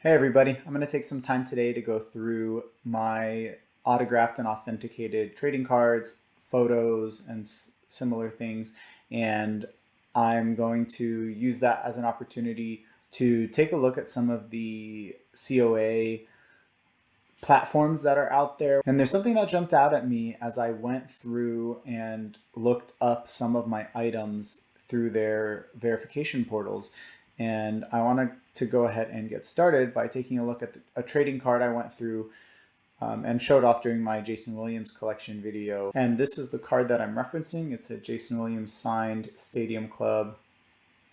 Hey everybody, I'm going to take some time today to go through my autographed and authenticated trading cards, photos, and similar things. And I'm going to use that as an opportunity to take a look at some of the COA platforms that are out there. And there's something that jumped out at me as I went through and looked up some of my items through their verification portals. And I wanted to go ahead and get started by taking a look at a trading card I went through and showed off during my Jason Williams collection video. And this is the card that I'm referencing. It's a Jason Williams signed Stadium Club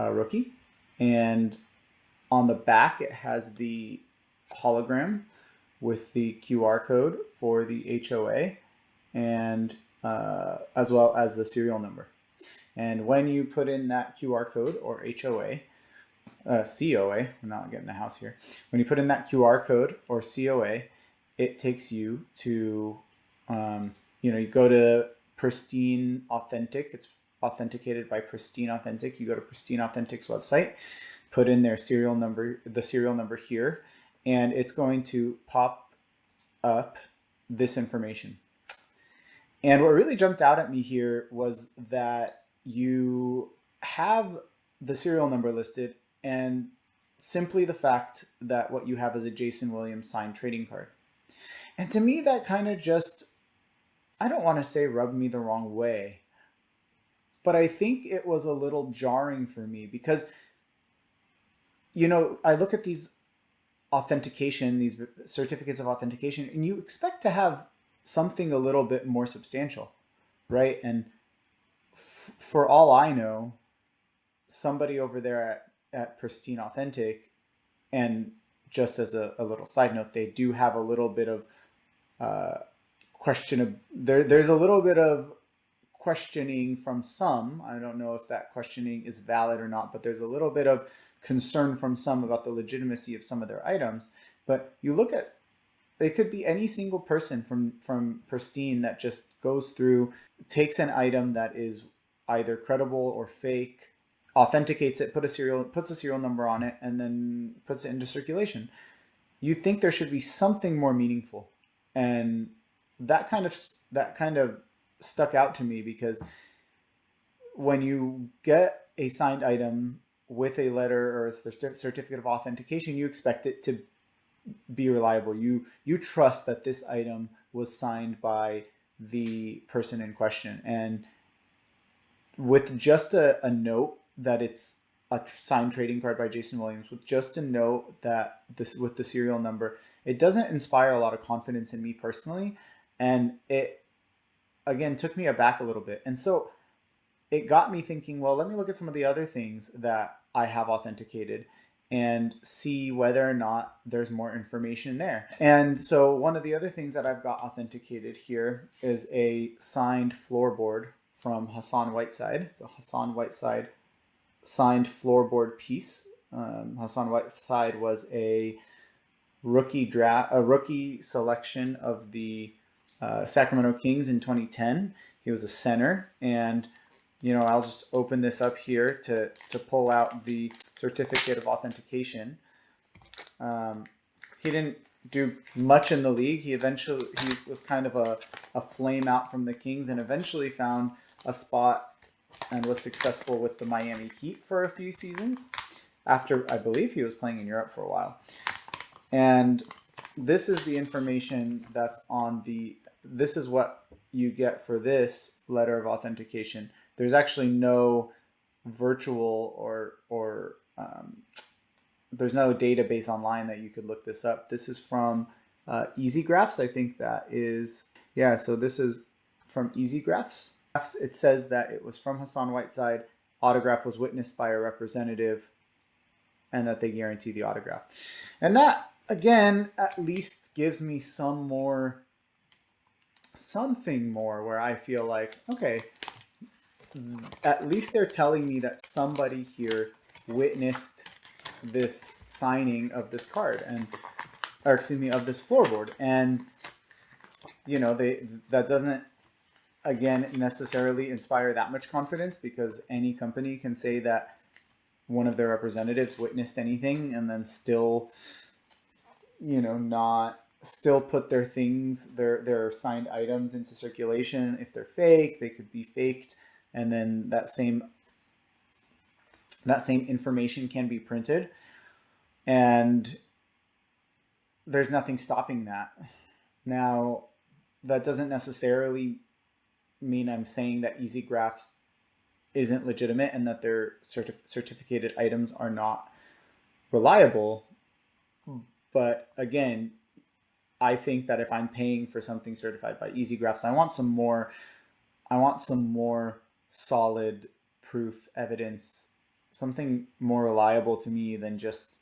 rookie. And on the back, it has the hologram with the QR code for the HOA and as well as the serial number. And when you put in that QR code or HOA, COA, we're not getting a house here. When you put in that QR code or COA, it takes you to, you go to Pristine Authentic. It's authenticated by Pristine Authentic. You go to Pristine Authentic's website, put in their serial number, the serial number here, and it's going to pop up this information. And what really jumped out at me here was that you have the serial number listed and simply the fact that what you have is a Jason Williams signed trading card. And to me, that kind of just, I don't want to say rubbed me the wrong way, but I think it was a little jarring for me because, I look at these authentication, these certificates of authentication, and you expect to have something a little bit more substantial, right? And for all I know, somebody over there at Pristine Authentic, and just as a little side note, they do have a little bit of there's a little bit of questioning from some. I don't know if that questioning is valid or not, but there's a little bit of concern from some about the legitimacy of some of their items. But you look at, it could be any single person from Pristine that just goes through, takes an item that is either credible or fake, authenticates it, puts a serial number on it, and then puts it into circulation. You think there should be something more meaningful, and that kind of stuck out to me because when you get a signed item with a letter or a certificate of authentication, you expect it to be reliable. You trust that this item was signed by the person in question, and with just a note that it's a signed trading card by Jason Williams, with just a note that this with the serial number, it doesn't inspire a lot of confidence in me personally, and it again took me aback a little bit. And so it got me thinking, well, let me look at some of the other things that I have authenticated and see whether or not there's more information there. And so one of the other things that I've got authenticated here is a signed floorboard from Hassan Whiteside. It's a Hassan Whiteside signed floorboard piece. Hassan Whiteside was a rookie selection of the Sacramento Kings in 2010. He was a center, and I'll just open this up here to pull out the certificate of authentication. He didn't do much in the league. He was kind of a flame out from the Kings and eventually found a spot and was successful with the Miami Heat for a few seasons after, I believe, he was playing in Europe for a while. And this is the information that's on this is what you get for this letter of authentication. There's actually no virtual or there's no database online that you could look this up. This is from EasyGraphs. I think that is, yeah, so this is from EasyGraphs. It says that it was from Hassan Whiteside, autograph was witnessed by a representative, and that they guarantee the autograph. And that, again, at least gives me something more where I feel like, okay, at least they're telling me that somebody here witnessed this signing of this card of this floorboard. And, that doesn't, again, necessarily inspire that much confidence because any company can say that one of their representatives witnessed anything and then still not still put their things, their signed items into circulation. If they're fake, they could be faked, and then that same information can be printed, and there's nothing stopping that. Now, that doesn't necessarily mean I'm saying that EasyGraphs isn't legitimate and that their certificated items are not reliable. But again, I think that if I'm paying for something certified by EasyGraphs, I want some more solid proof evidence, something more reliable to me than just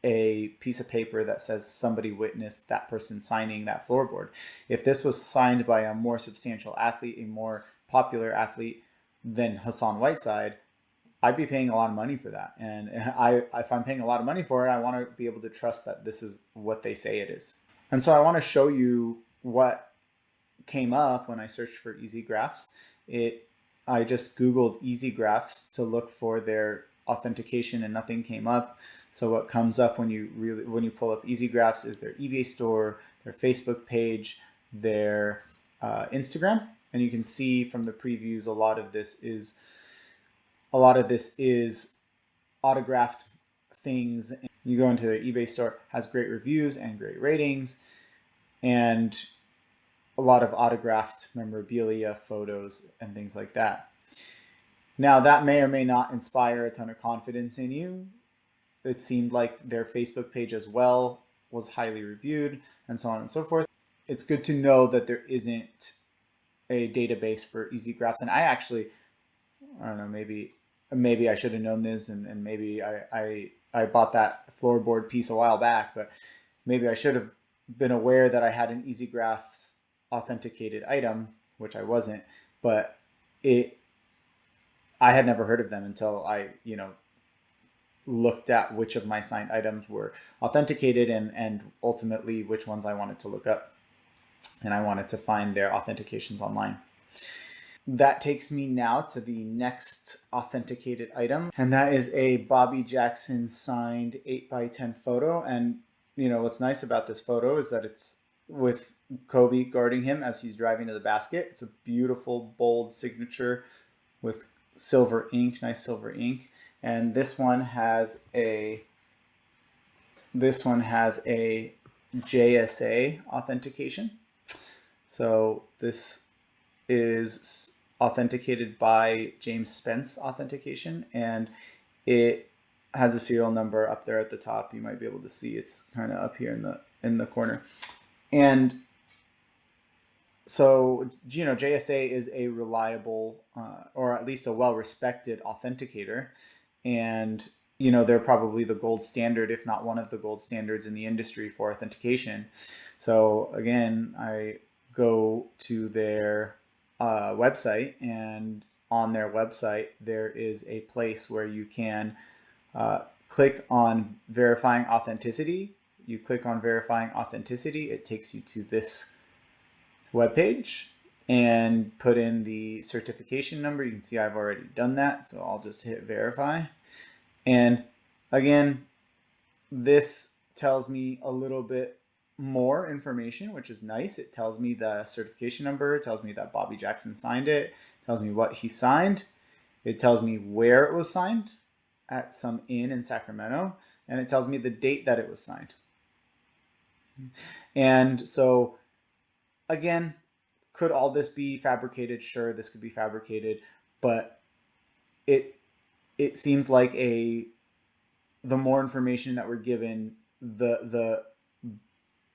a piece of paper that says somebody witnessed that person signing that floorboard. If this was signed by a more substantial athlete, a more popular athlete than Hassan Whiteside, I'd be paying a lot of money for that. And if I'm paying a lot of money for it, I want to be able to trust that this is what they say it is. And so I want to show you what came up when I searched for EasyGraphs. I just Googled EasyGraphs to look for their authentication, and nothing came up. So what comes up when you pull up EasyGraphs is their eBay store, their Facebook page, their Instagram, and you can see from the previews a lot of this is autographed things. You go into their eBay store, has great reviews and great ratings, and a lot of autographed memorabilia, photos, and things like that. Now, that may or may not inspire a ton of confidence in you. It seemed like their Facebook page as well was highly reviewed, and so on and so forth. It's good to know that there isn't a database for EasyGraphs. And I don't know, maybe I should have known this, and maybe I bought that floorboard piece a while back, but maybe I should have been aware that I had an EasyGraphs authenticated item, which I wasn't, but I had never heard of them until I, looked at which of my signed items were authenticated and ultimately which ones I wanted to look up. And I wanted to find their authentications online. That takes me now to the next authenticated item, and that is a Bobby Jackson signed 8x10 photo. And what's nice about this photo is that it's with Kobe guarding him as he's driving to the basket. It's a beautiful, bold signature with silver ink, nice silver ink. And this one has a JSA authentication. So this is authenticated by James Spence Authentication, and it has a serial number up there at the top. You might be able to see it's kind of up here in the corner. And so, JSA is a reliable, or at least a well-respected authenticator. And, they're probably the gold standard, if not one of the gold standards in the industry for authentication. So again, I go to their website, and on their website, there is a place where you can click on verifying authenticity. You click on verifying authenticity, it takes you to this webpage, and put in the certification number. You can see I've already done that, so I'll just hit verify. And again, this tells me a little bit more information, which is nice. It tells me the certification number, it tells me that Bobby Jackson signed it, tells me what he signed, it tells me where it was signed, at some inn in Sacramento, and it tells me the date that it was signed. And so again, could all this be fabricated? Sure, this could be fabricated, but it seems like the more information that we're given, the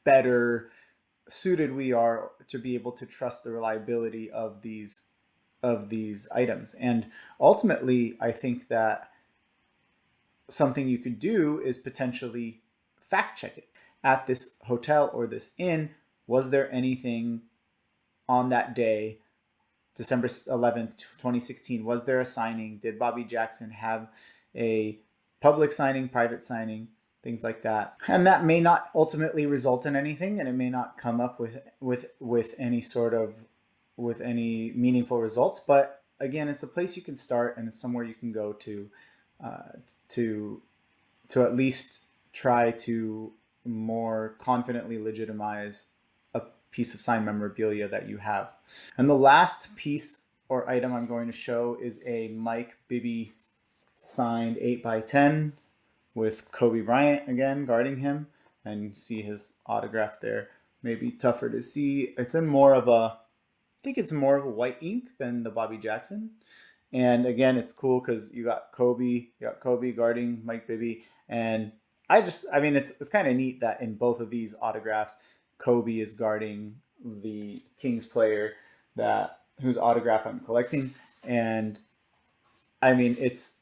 better suited we are to be able to trust the reliability of these items. And ultimately, I think that something you could do is potentially fact check it. At this hotel or this inn, was there anything on that day, December 11th, 2016, was there a signing? Did Bobby Jackson have a public signing, private signing, things like that? And that may not ultimately result in anything, and it may not come up with any meaningful results. But again, it's a place you can start, and it's somewhere you can go to at least try to more confidently legitimize a piece of signed memorabilia that you have. And the last piece or item I'm going to show is a Mike Bibby signed 8x10 with Kobe Bryant again guarding him, and you see his autograph there. Maybe tougher to see. It's in more of a, I think it's more of a white ink than the Bobby Jackson. And again, it's cool because you got Kobe guarding Mike Bibby, and I mean, it's kind of neat that in both of these autographs, Kobe is guarding the Kings player that whose autograph I'm collecting, and I mean, it's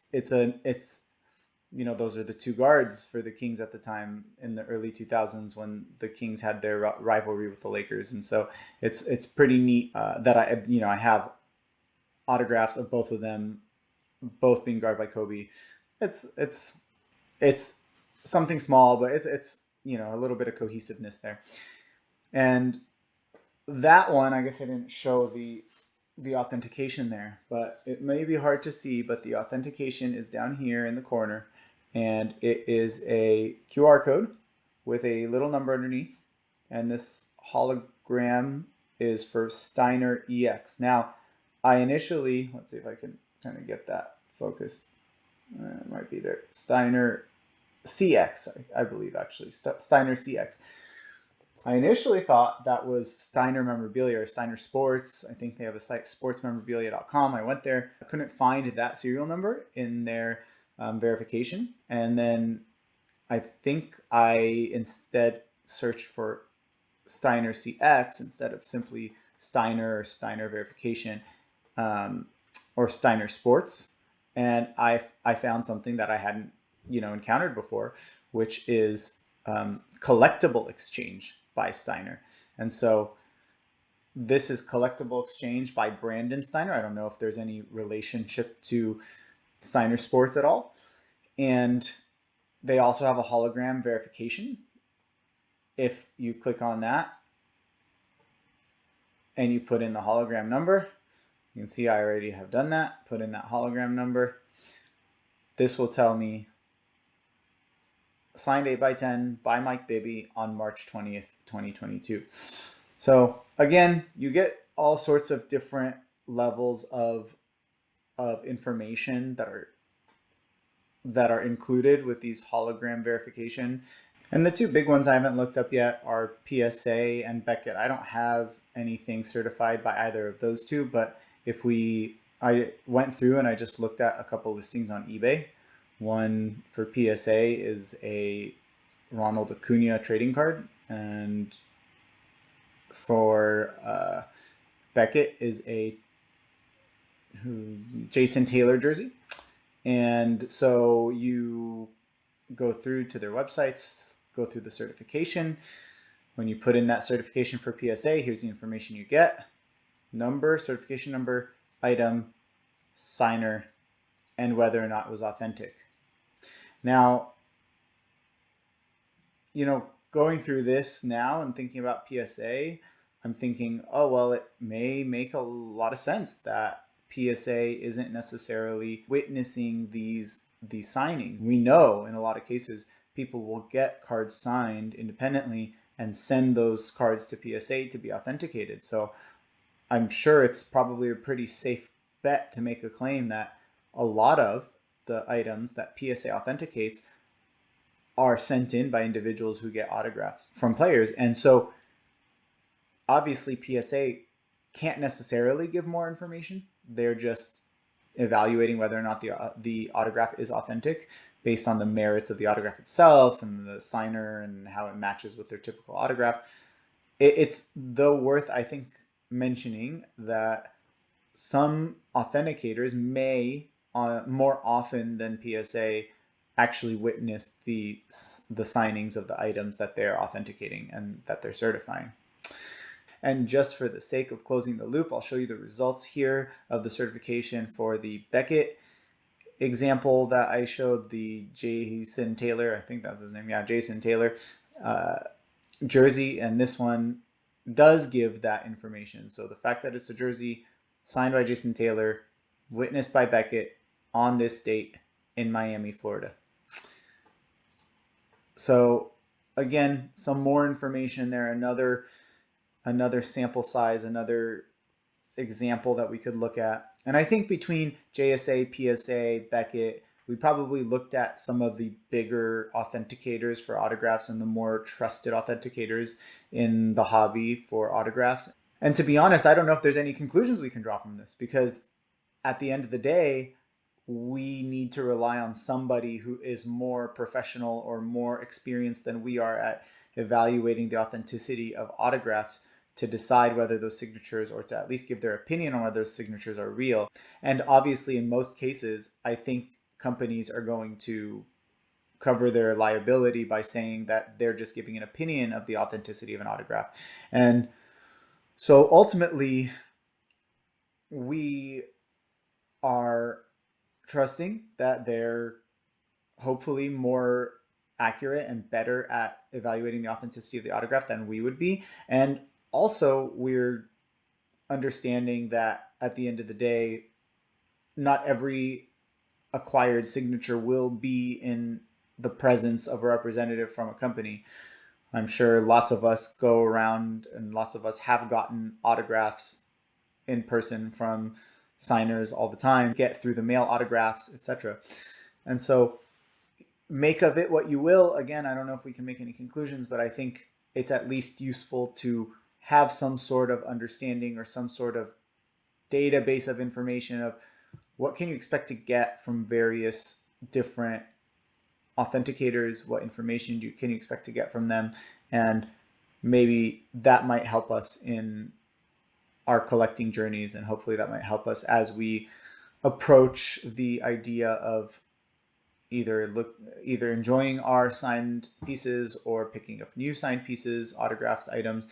you know, those are the two guards for the Kings at the time in the early 2000s when the Kings had their rivalry with the Lakers, and so it's pretty neat that I have autographs of both of them, both being guarded by Kobe. It's something small, but it's a little bit of cohesiveness there. And that one, I guess I didn't show the authentication there, but it may be hard to see, but the authentication is down here in the corner, and it is a QR code with a little number underneath, and this hologram is for Steiner EX. Now, I initially, let's see if I can kind of get that focused. It might be there. Steiner CX, I believe, actually. Steiner CX. I initially thought that was Steiner Memorabilia or Steiner Sports. I think they have a site, sportsmemorabilia.com. I went there. I couldn't find that serial number in their verification. And then I think I instead searched for Steiner CX instead of simply Steiner or Steiner Verification or Steiner Sports. And I found something that I hadn't encountered before, which is collectible exchange by Steiner. And so this is collectible exchange by Brandon Steiner. I don't know if there's any relationship to Steiner Sports at all. And they also have a hologram verification. If you click on that and you put in the hologram number, you can see I already have done that. Put in that hologram number. This will tell me signed 8x10 by Mike Bibby on March 20th, 2022. So again, you get all sorts of different levels of information that are included with these hologram verification. And the two big ones I haven't looked up yet are PSA and Beckett. I don't have anything certified by either of those two, but I went through and I just looked at a couple listings on eBay. One for PSA is a Ronald Acuna trading card, and for Beckett is a Jason Taylor jersey. And so you go through to their websites, go through the certification. When you put in that certification for PSA, here's the information you get: number, certification number, item, signer, and whether or not it was authentic. Now, going through this now and thinking about PSA, I'm thinking, oh, well, it may make a lot of sense that PSA isn't necessarily witnessing these signings. We know in a lot of cases, people will get cards signed independently and send those cards to PSA to be authenticated. So I'm sure it's probably a pretty safe bet to make a claim that a lot of the items that PSA authenticates are sent in by individuals who get autographs from players. And so obviously PSA can't necessarily give more information. They're just evaluating whether or not the autograph is authentic based on the merits of the autograph itself and the signer and how it matches with their typical autograph. It's though worth, I think, mentioning that some authenticators may, more often than PSA, actually witness the signings of the items that they're authenticating and that they're certifying. And just for the sake of closing the loop, I'll show you the results here of the certification for the Beckett example that I showed, the Jason Taylor, I think that's his name, yeah, Jason Taylor jersey, and this one does give that information. So the fact that it's a jersey signed by Jason Taylor, witnessed by Beckett on this date in Miami, Florida. So again, some more information there, another sample size, another example that we could look at. And I think between JSA, PSA, Beckett, we probably looked at some of the bigger authenticators for autographs and the more trusted authenticators in the hobby for autographs. And to be honest, I don't know if there's any conclusions we can draw from this, because at the end of the day, we need to rely on somebody who is more professional or more experienced than we are at evaluating the authenticity of autographs to decide whether those signatures, or to at least give their opinion on whether those signatures are real. And obviously, in most cases, I think companies are going to cover their liability by saying that they're just giving an opinion of the authenticity of an autograph. And so ultimately, we are trusting that they're hopefully more accurate and better at evaluating the authenticity of the autograph than we would be. And also, we're understanding that at the end of the day, not every acquired signature will be in the presence of a representative from a company. I'm sure lots of us go around and lots of us have gotten autographs in person from signers all the time, get through the mail autographs, etc. And so make of it what you will. Again, I don't know if we can make any conclusions, but I think it's at least useful to have some sort of understanding or some sort of database of information of what can you expect to get from various different authenticators, what information can you expect to get from them, and maybe that might help us in our collecting journeys, and hopefully that might help us as we approach the idea of either enjoying our signed pieces or picking up new signed pieces, autographed items.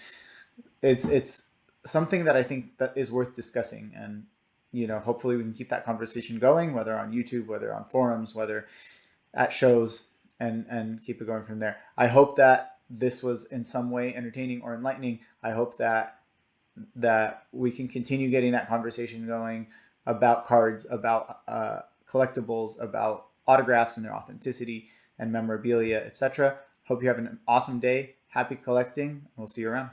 It's something that I think that is worth discussing, and hopefully we can keep that conversation going, whether on YouTube, whether on forums, whether at shows, and keep it going from there. I hope that this was in some way entertaining or enlightening. I hope that we can continue getting that conversation going about cards, about collectibles, about autographs and their authenticity and memorabilia, etc. Hope you have an awesome day. Happy collecting. We'll see you around.